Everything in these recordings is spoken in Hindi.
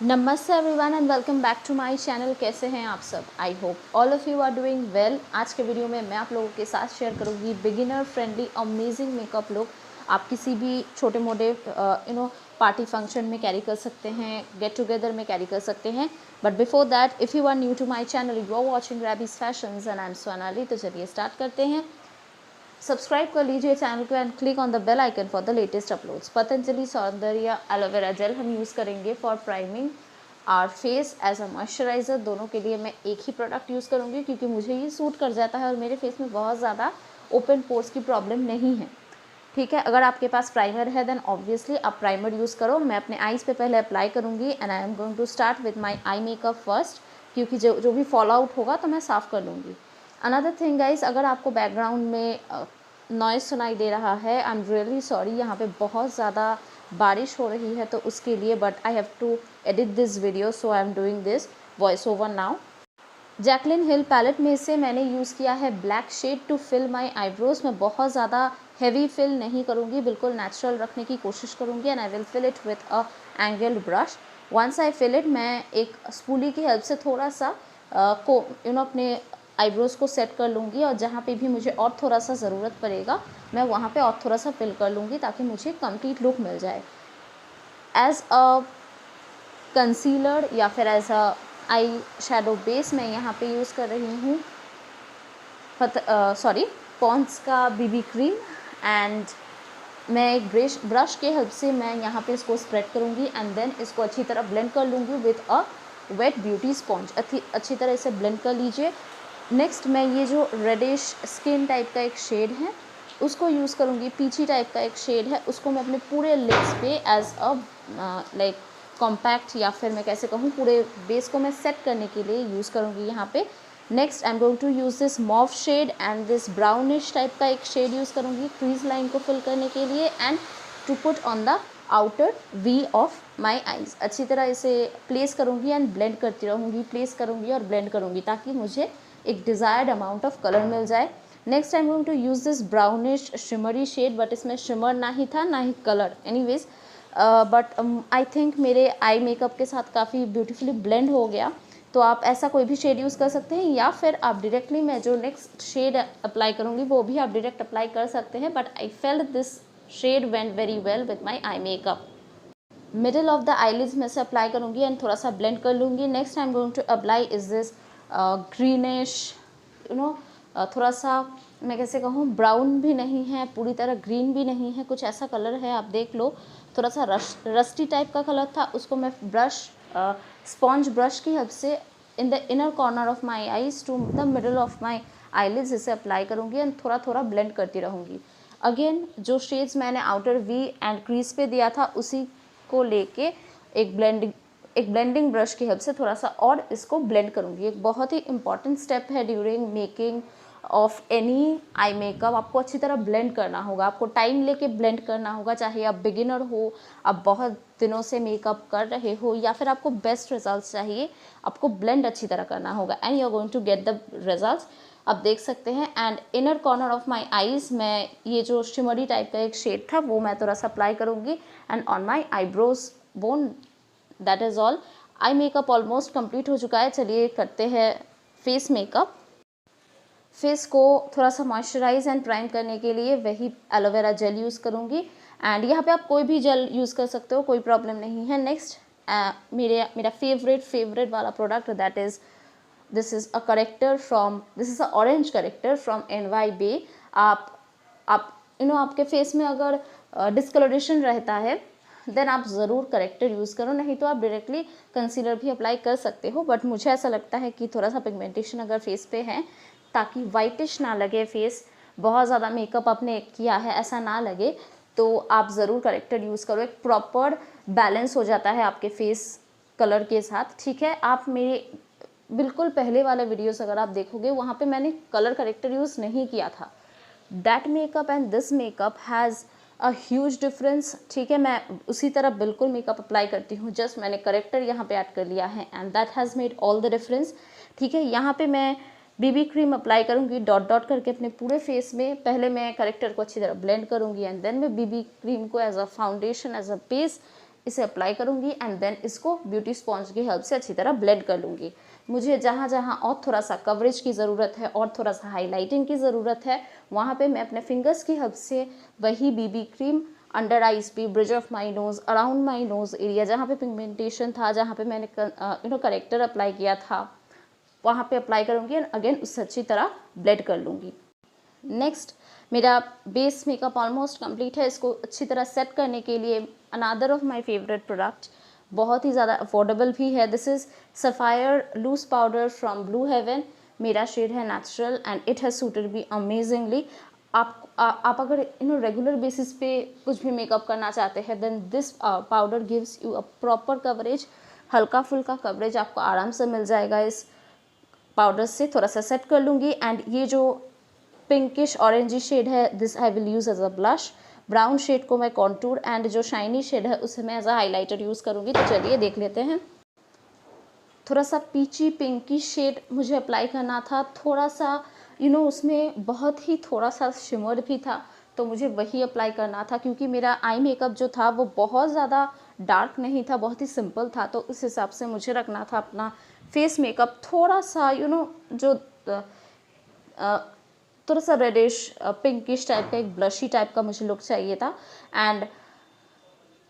नमस्ते everyone and welcome back to my channel. कैसे हैं आप सब? I hope all of you are doing well. आज के वीडियो में मैं आप लोगों के साथ शेयर करूंगी beginner friendly amazing makeup look. आप किसी भी छोटे मोटे पार्टी फंक्शन में कैरी कर सकते हैं, गेट टुगेदर में कैरी कर सकते हैं। But before that, if you are new to my channel, you are watching rabies fashions and I am Sonali. तो चलिए स्टार्ट करते हैं। सब्सक्राइब कर लीजिए चैनल को and click on the bell icon for the latest uploads. Patanjali Saundarya aloe vera gel हम यूज़ करेंगे for priming our face as a moisturiser. दोनों के लिए मैं एक ही प्रोडक्ट यूज़ करूँगी क्योंकि मुझे ये सूट कर जाता है और मेरे फेस में बहुत ज़्यादा ओपन पोर्स की प्रॉब्लम नहीं है। ठीक है, अगर आपके पास प्राइमर है देन ऑब्वियसली आप प्राइमर यूज़ करो। मैं अपने आईज़ पे पहले अप्लाई करूँगी and I am going to start with my eye makeup first, क्योंकि जो भी फॉल आउट होगा तो मैं साफ़ कर लूँगी। अनदर थिंग गाइस, अगर आपको बैकग्राउंड में नॉइज़ सुनाई दे रहा है, आई एम रियली सॉरी। यहाँ पे बहुत ज़्यादा बारिश हो रही है तो उसके लिए, but I have to edit this video so I am doing this voice over now. Jaclyn Hill palette में से मैंने यूज़ किया है black shade to fill my eyebrows. मैं बहुत ज़्यादा हैवी फिल नहीं करूँगी, बिल्कुल नेचुरल रखने की कोशिश करूँगी and I will fill it with a angled brush. Once I fill it, मैं एक स्पूली की हेल्प से थोड़ा सा अपने आईब्रोज़ को सेट कर लूँगी और जहाँ पे भी मुझे और थोड़ा सा ज़रूरत पड़ेगा मैं वहाँ पे और थोड़ा सा फिल कर लूँगी ताकि मुझे कंप्लीट लुक मिल जाए। एज अ कंसीलर या फिर as a eye shadow base मैं यहाँ पे यूज़ कर रही हूँ पॉन्ड्स का बीबी क्रीम। एंड मैं एक ब्रश के हेल्प से मैं यहाँ पे इसको स्प्रेड करूँगी एंड देन इसको अच्छी तरह ब्लेंड कर लूँगी with a wait beauty sponge. अच्छी तरह इसे ब्लेंड कर लीजिए। नेक्स्ट मैं ये जो रेडिश स्किन टाइप का एक शेड है उसको यूज़ करूँगी। पीची टाइप का एक शेड है, उसको मैं अपने पूरे लिप्स पे एज अ लाइक कॉम्पैक्ट या फिर मैं कैसे कहूँ पूरे बेस को मैं सेट करने के लिए यूज़ करूँगी यहाँ पे। Next I am going to use this mauve shade and this brownish type का एक शेड यूज़ करूँगी क्रीज लाइन को फिल करने के लिए and to put on the outer V of my eyes. अच्छी तरह इसे प्लेस करूँगी एंड ब्लेंड करती रहूँगी, प्लेस करूँगी और ब्लेंड करूँगी ताकि मुझे एक डिज़ायर्ड अमाउंट ऑफ कलर मिल जाए। Next I am going to use this brownish shimmery shade, but इसमें शिमर ना ही था ना ही colour, anyways but I think मेरे आई मेकअप के साथ काफ़ी ब्यूटीफुली ब्लेंड हो गया। तो आप ऐसा कोई भी शेड यूज़ कर सकते हैं या फिर आप डायरेक्टली मैं जो नेक्स्ट शेड अप्लाई करूँगी वो भी आप डायरेक्ट अप्लाई कर सकते हैं, but I felt this shade went very well with my eye makeup. Middle of the eyelids में से अप्लाई करूँगी एंड थोड़ा सा ब्लेंड कर लूँगी। Next I am going to apply is this greenish थोड़ा सा मैं कैसे कहूँ ब्राउन भी नहीं है, पूरी तरह ग्रीन भी नहीं है, कुछ ऐसा कलर है, आप देख लो। थोड़ा सा रस्टी टाइप का कलर था, उसको मैं स्पॉन्ज ब्रश की हेल्प से in the inner corner of my eyes to the middle of my eyelids इसे अप्लाई करूँगी एंड थोड़ा थोड़ा ब्लेंड करती रहूँगी। अगेन जो शेड्स मैंने आउटर वी एंड क्रीज पे दिया था उसी को लेके एक ब्लेंडिंग ब्रश की हेल्प से थोड़ा सा और इसको ब्लेंड करूँगी। एक बहुत ही इंपॉर्टेंट स्टेप है during making of any eye makeup. आपको अच्छी तरह ब्लेंड करना होगा, आपको टाइम लेके ब्लेंड करना होगा, चाहे आप बिगिनर हो, आप बहुत दिनों से मेकअप कर रहे हो या फिर आपको बेस्ट रिजल्ट्स चाहिए, आपको ब्लेंड अच्छी तरह करना होगा and you are going to get the results. आप देख सकते हैं। And inner corner of my eyes मैं ये जो शिमरी टाइप का एक शेड था वो मैं थोड़ा सा अप्लाई करूँगी and on my eyebrows bone. That is all. Eye makeup almost complete हो चुका है। चलिए करते हैं फेस मेकअप। फेस को थोड़ा सा मॉइस्चराइज एंड प्राइम करने के लिए वही एलोवेरा जेल यूज़ करूँगी एंड यहाँ पे आप कोई भी जेल यूज़ कर सकते हो, कोई प्रॉब्लम नहीं है। नेक्स्ट मेरा फेवरेट वाला product that is this is a orange corrector from NY Bay। आप आपके फेस में अगर डिस्कलरेशन रहता है देन आप ज़रूर करेक्टर यूज़ करो, नहीं तो आप डायरेक्टली कंसीलर भी अप्लाई कर सकते हो। बट मुझे ऐसा लगता है कि थोड़ा सा पिगमेंटेशन अगर फेस पे है ताकि वाइटिश ना लगे फेस, बहुत ज़्यादा मेकअप आपने किया है ऐसा ना लगे, तो आप ज़रूर करेक्टर यूज़ करो। एक प्रॉपर बैलेंस हो जाता है आपके फेस कलर के साथ। ठीक है, आप मेरे बिल्कुल पहले वाला वीडियोस अगर आप देखोगे वहाँ पे मैंने कलर करेक्टर यूज़ नहीं किया था। That makeup and this makeup has a huge difference. ठीक है, मैं उसी तरह बिल्कुल मेकअप अप्लाई करती हूँ, जस्ट मैंने करेक्टर यहाँ पे ऐड कर लिया है and that has made all the difference. ठीक है, यहाँ पे मैं बीबी क्रीम अप्लाई करूँगी डॉट डॉट करके अपने पूरे फेस में। पहले मैं करेक्टर को अच्छी तरह ब्लेंड करूँगी एंड देन मैं बीबी क्रीम को as a foundation as a base इसे अप्लाई करूँगी एंड देन इसको ब्यूटी स्पॉन्ज की हेल्प से अच्छी तरह ब्लेंड कर लूँगी। मुझे जहाँ जहाँ और थोड़ा सा कवरेज की ज़रूरत है और थोड़ा सा हाईलाइटिंग की ज़रूरत है, वहाँ पे मैं अपने फिंगर्स की हेल्प से वही बीबी क्रीम अंडर आइज पे, bridge of my nose, around my nose area जहाँ पे पिगमेंटेशन था, जहाँ पे मैंने करेक्टर अप्लाई किया था, वहाँ पे अप्लाई करूँगी एंड अगेन उससे अच्छी तरह ब्लेंड कर लूँगी। नेक्स्ट मेरा बेस मेकअप ऑलमोस्ट कंप्लीट है। इसको अच्छी तरह सेट करने के लिए another of my favourite product, बहुत ही ज़्यादा अफोर्डेबल भी है, this is sapphire loose powder from Blue Heaven. मेरा शेड है natural and it has suited me amazingly. आप अगर रेगुलर बेसिस पे कुछ भी मेकअप करना चाहते हैं then this powder gives you a proper coverage. हल्का फुल्का कवरेज आपको आराम से मिल जाएगा इस पाउडर से। थोड़ा सा सेट कर लूँगी एंड ये जो पिंकिश ऑरेंजी शेड है this I will use as a blush. Brown shade को मैं कॉन्टूर एंड जो शाइनी शेड है उसे मैं एज अ हाईलाइटर यूज़ करूँगी। तो चलिए देख लेते हैं। थोड़ा सा पीची पिंकी शेड मुझे अप्लाई करना था, थोड़ा सा उसमें बहुत ही थोड़ा सा शिमर भी था, तो मुझे वही अप्लाई करना था क्योंकि मेरा आई मेकअप जो था वो बहुत ज़्यादा डार्क नहीं था, बहुत ही सिंपल था। तो उस हिसाब से मुझे रखना था अपना फेस मेकअप थोड़ा सा जो थोड़ा सा रेडिश पिंकिश टाइप का, एक ब्लशी टाइप का मुझे लुक चाहिए था। एंड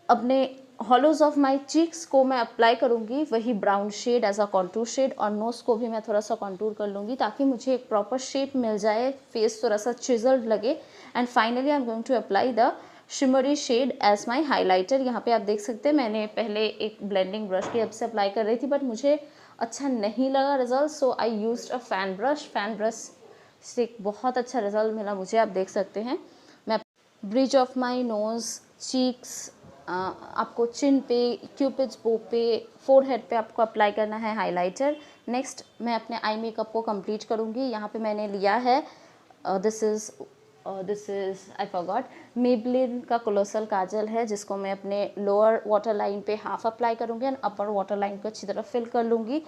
अपने हॉलोज ऑफ माई चीक्स को मैं अप्लाई करूँगी वही brown shade as a contour shade, और नोज़ को भी मैं थोड़ा सा कॉन्टूर कर लूँगी ताकि मुझे एक प्रॉपर शेप मिल जाए, फेस थोड़ा सा चिजल्ड लगे। And finally I am going to apply the shimmery shade as my highlighter. यहाँ पे आप देख सकते हैं मैंने पहले एक ब्लेंडिंग ब्रश की हेल्प से अप्लाई कर रही थी बट मुझे अच्छा नहीं लगा result, so I used a fan brush से एक बहुत अच्छा रिजल्ट मिला मुझे, आप देख सकते हैं। मैं bridge of my nose, cheeks, आपको चिन पे, क्यूपिड्स बो पे, फोरहेड पे आपको अप्लाई करना है हाइलाइटर। नेक्स्ट मैं अपने आई मेकअप को कंप्लीट करूँगी। यहाँ पे मैंने लिया है this is I forgot, Maybelline का कोलोसल काजल है जिसको मैं अपने लोअर वाटर लाइन पे हाफ अप्लाई करूँगी एंड अपर वाटर लाइन को अच्छी तरह फिल कर लूँगी।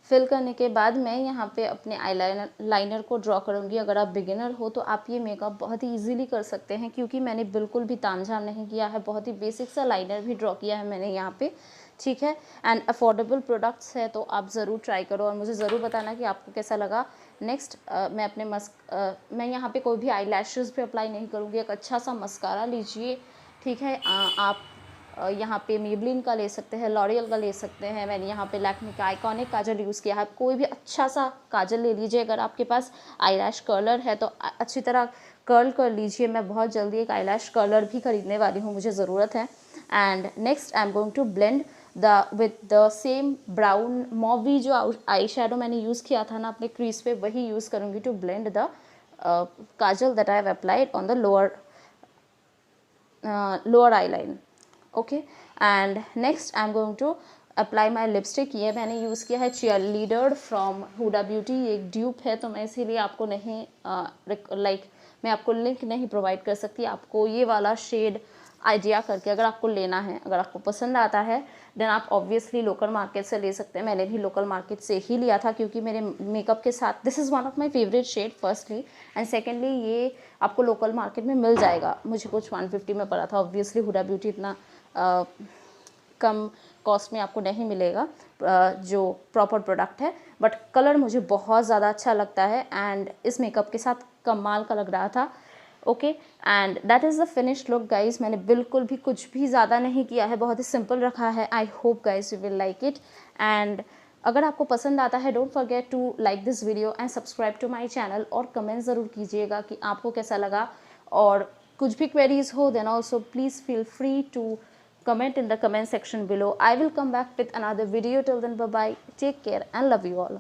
फिल करने के बाद मैं यहाँ पे अपने लाइनर को ड्रॉ करूँगी। अगर आप बिगिनर हो तो आप ये मेकअप बहुत ही इजीली कर सकते हैं क्योंकि मैंने बिल्कुल भी तामझाम नहीं किया है, बहुत ही बेसिक सा लाइनर भी ड्रॉ किया है मैंने यहाँ पे, ठीक है। एंड अफोर्डेबल प्रोडक्ट्स है तो आप ज़रूर ट्राई करो और मुझे ज़रूर बताना कि आपको कैसा लगा। नेक्स्ट मैं अपने मैं यहाँ पे कोई भी आई लैशेज़ भी अप्लाई नहीं करूँगी, एक अच्छा सा मस्कारा लीजिए, ठीक है। आप यहाँ पे मेबलिन का ले सकते हैं, लॉरियल का ले सकते हैं, मैंने यहाँ पे लैक्मे का आइकॉनिक काजल यूज़ किया है। कोई भी अच्छा सा काजल ले लीजिए, अगर आपके पास आईलैश कर्लर है तो अच्छी तरह कर्ल कर लीजिए। मैं बहुत जल्दी एक आईलैश कर्लर भी खरीदने वाली हूँ, मुझे ज़रूरत है। And next I am going to blend with the same brown mauvy जो आई शेडो मैंने यूज़ किया था ना अपने क्रीज पे, वही यूज़ करूँगी to blend the kajal that I have applied on the lower eye line, okay. And next I am going to apply my lipstick. ये मैंने यूज़ किया है चीयरलीडर फ्रॉम हुडा ब्यूटी, ये एक ड्यूप है तो मैं इसीलिए आपको नहीं मैं आपको लिंक नहीं प्रोवाइड कर सकती। आपको ये वाला शेड आइडिया करके अगर आपको लेना है, अगर आपको पसंद आता है देन आप ऑब्वियसली लोकल मार्केट से ले सकते हैं। मैंने भी लोकल मार्केट से ही लिया था क्योंकि मेरे मेकअप के साथ this is one of my favourite shade firstly, and secondly ये आपको लोकल मार्केट में मिल जाएगा। मुझे कुछ 150 में पड़ा था, ऑब्वियसली हुडा ब्यूटी इतना कम कॉस्ट में आपको नहीं मिलेगा जो प्रॉपर प्रोडक्ट है, बट कलर मुझे बहुत ज़्यादा अच्छा लगता है एंड इस मेकअप के साथ कमाल का लग रहा था, okay. And that is the finished look guys. मैंने बिल्कुल भी कुछ भी ज़्यादा नहीं किया है, बहुत ही सिंपल रखा है। I hope guys you will like it. And अगर आपको पसंद आता है don't forget to like this video and subscribe to my channel, और कमेंट ज़रूर कीजिएगा कि आपको कैसा लगा, और कुछ भी क्वेरीज हो then also please feel free to comment in the comment section below. I will come back with another video. Till then, bye bye, take care and love you all.